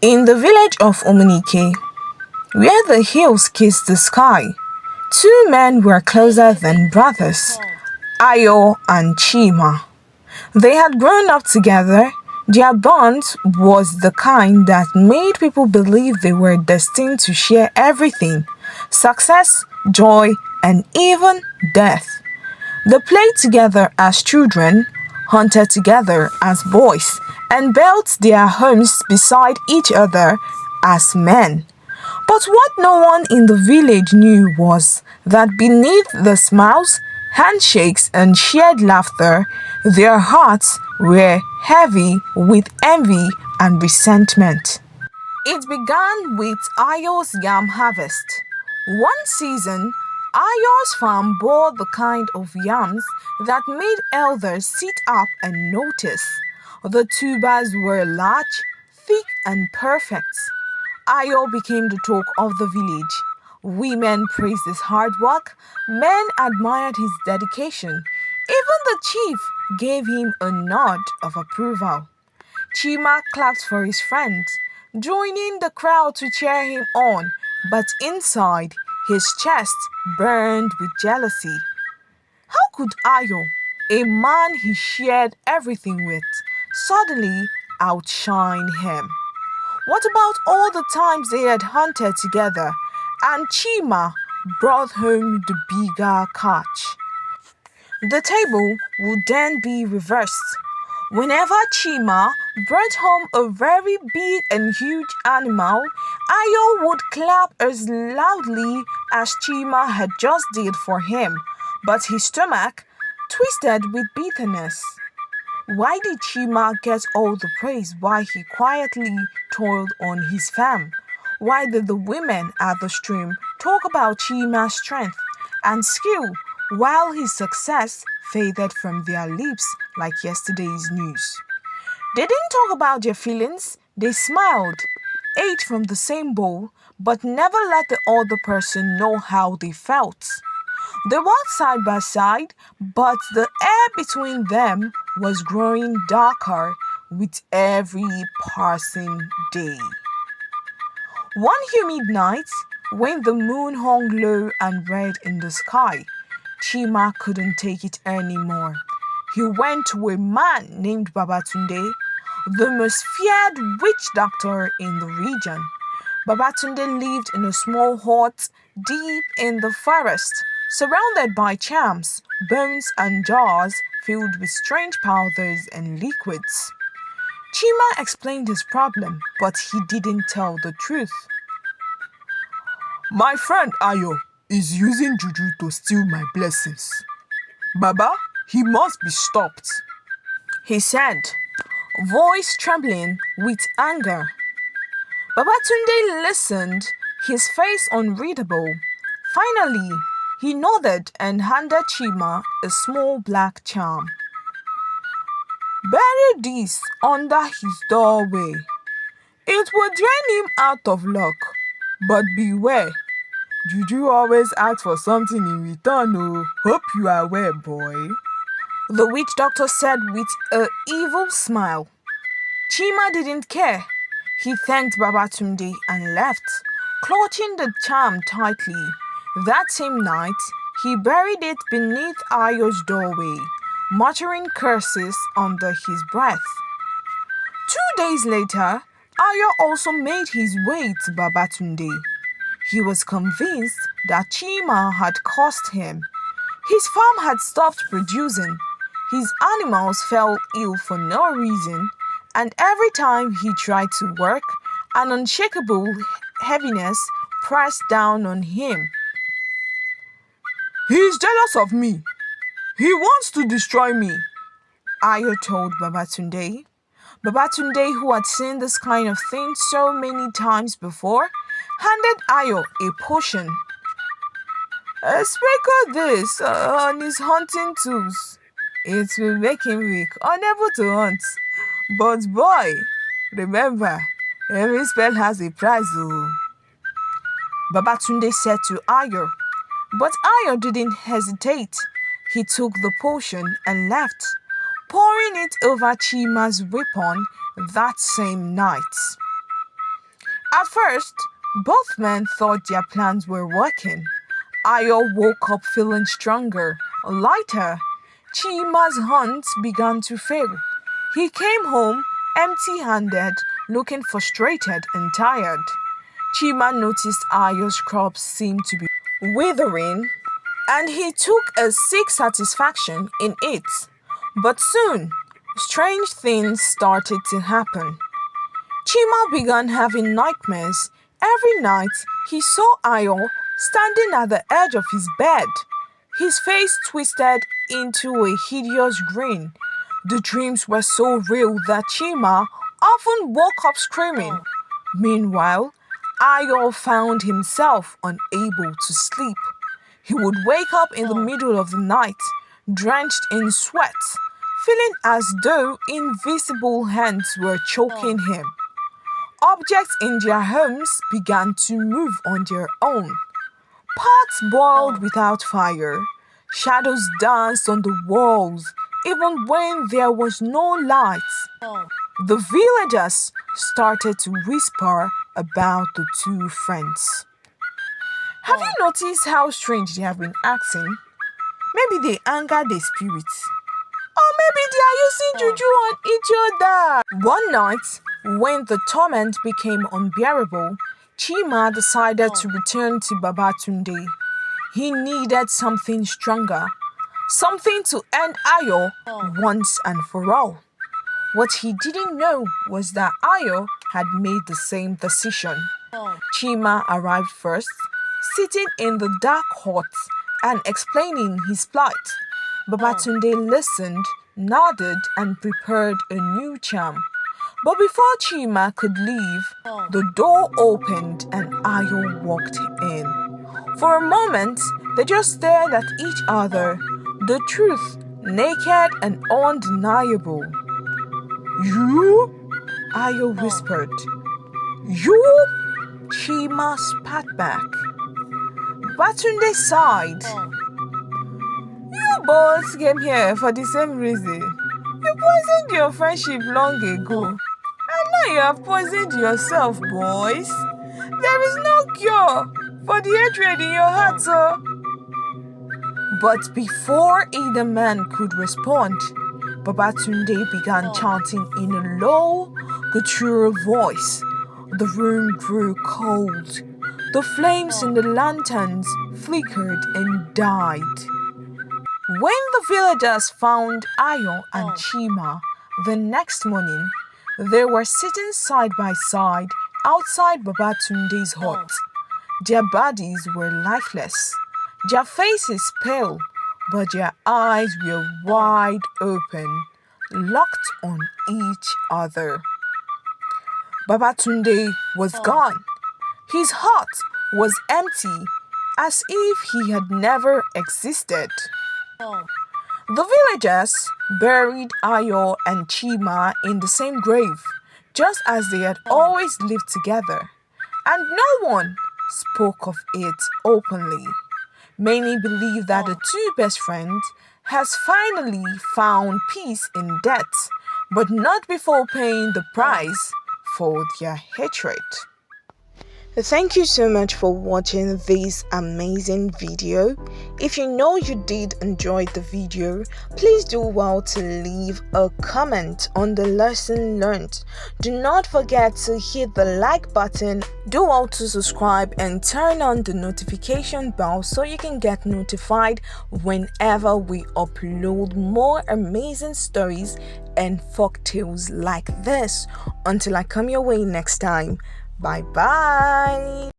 In the village of Umunike, where the hills kiss the sky, two men were closer than brothers, Ayo and Chima. They had grown up together. Their bond was the kind that made people believe they were destined to share everything: success, joy, and even death. They played together as children, hunted together as boys, and built their homes beside each other as men. But what no one in the village knew was that beneath the smiles, handshakes, and shared laughter, their hearts were heavy with envy and resentment. It began with Ayo's yam harvest. One season, Ayo's farm bore the kind of yams that made elders sit up and notice. The tubers were large, thick, and perfect. Ayo became the talk of the village. Women praised his hard work, men admired his dedication. Even the chief gave him a nod of approval. Chima clapped for his friend, joining the crowd to cheer him on, but inside, his chest burned with jealousy. How could Ayo, a man he shared everything with, suddenly outshine him? What about all the times they had hunted together and Chima brought home the bigger catch? The table would then be reversed. Whenever Chima brought home a very big and huge animal, Ayo would clap as loudly as Chima had just did for him, but his stomach twisted with bitterness. Why did Chima get all the praise while he quietly toiled on his farm? Why did the women at the stream talk about Chima's strength and skill while his success faded from their lips like yesterday's news? They didn't talk about their feelings, they smiled, ate from the same bowl, but never let the other person know how they felt. They walked side by side, but the air between them was growing darker with every passing day. One humid night, when the moon hung low and red in the sky, Chima couldn't take it anymore. He went to a man named Babatunde, the most feared witch doctor in the region. Babatunde lived in a small hut deep in the forest, surrounded by charms, bones, and jars filled with strange powders and liquids. Chima explained his problem, but he didn't tell the truth. My friend Ayo is using juju to steal my blessings. Baba, he must be stopped, he said, voice trembling with anger. Babatunde listened, his face unreadable. Finally, he nodded and handed Chima a small black charm. Bury this under his doorway. It will drain him out of luck. But beware, Juju always asks for something in return. Oh, hope you are well, boy, the witch doctor said with an evil smile. Chima didn't care. He thanked Babatunde and left, clutching the charm tightly. That same night, he buried it beneath Ayo's doorway, muttering curses under his breath. 2 days later, Ayo also made his way to Babatunde. He was convinced that Chima had cursed him. His farm had stopped producing. His animals fell ill for no reason, and every time he tried to work, an unshakable heaviness pressed down on him. He is jealous of me. He wants to destroy me, Ayo told Babatunde. Babatunde, who had seen this kind of thing so many times before, handed Ayo a potion. Sprinkle this on his hunting tools. It will make him weak, unable to hunt. But boy, remember, every spell has a price. Oh. Babatunde said to Ayo. But Ayo didn't hesitate. He took the potion and left, pouring it over Chima's weapon that same night. At first, both men thought their plans were working. Ayo woke up feeling stronger, lighter. Chima's hunt began to fail. He came home empty handed, looking frustrated and tired. Chima noticed Ayo's crops seemed to be withering, and he took a sick satisfaction in it. But soon, strange things started to happen. Chima began having nightmares. Every night, he saw Ayo standing at the edge of his bed, his face twisted into a hideous grin. The dreams were so real that Chima often woke up screaming. Meanwhile, Ayo found himself unable to sleep. He would wake up in the middle of the night, drenched in sweat, feeling as though invisible hands were choking him. Objects in their homes began to move on their own. Pots boiled without fire. Shadows danced on the walls, even when there was no light. The villagers started to whisper about the two friends. Have you noticed how strange they have been acting? Maybe they anger the spirits. Or maybe they are using juju on each other. One night, when the torment became unbearable, Chima decided to return to Babatunde. He needed something stronger, something to end Ayo once and for all. What he didn't know was that Ayo had made the same decision. Chima arrived first, sitting in the dark hut and explaining his plight. Babatunde listened, nodded, and prepared a new charm. But before Chima could leave, the door opened and Ayo walked in. For a moment, they just stared at each other, the truth naked and undeniable. You? Ayo whispered. You? Chima spat back. Babatunde sighed. You both came here for the same reason. You poisoned your friendship long ago. And now you have poisoned yourself, boys. There is no cure for the hatred in your heart, sir. But before either man could respond, Babatunde began chanting in a low, guttural voice. The room grew cold. The flames in the lanterns flickered and died. When the villagers found Ayo and Chima the next morning, they were sitting side by side outside Babatunde's hut. Their bodies were lifeless, their faces pale, but their eyes were wide open, locked on each other. Babatunde was gone. His hut was empty, as if he had never existed. The villagers buried Ayo and Chima in the same grave, just as they had always lived together, and no one spoke of it openly. Many believe that the two best friends has finally found peace in death, but not before paying the price for their hatred. Thank you so much for watching this amazing video. If you know you did enjoy the video, please do well to leave a comment on the lesson learned. Do not forget to hit the like button, do well to subscribe and turn on the notification bell so you can get notified whenever we upload more amazing stories and folk tales like this. Until I come your way next time. Bye bye.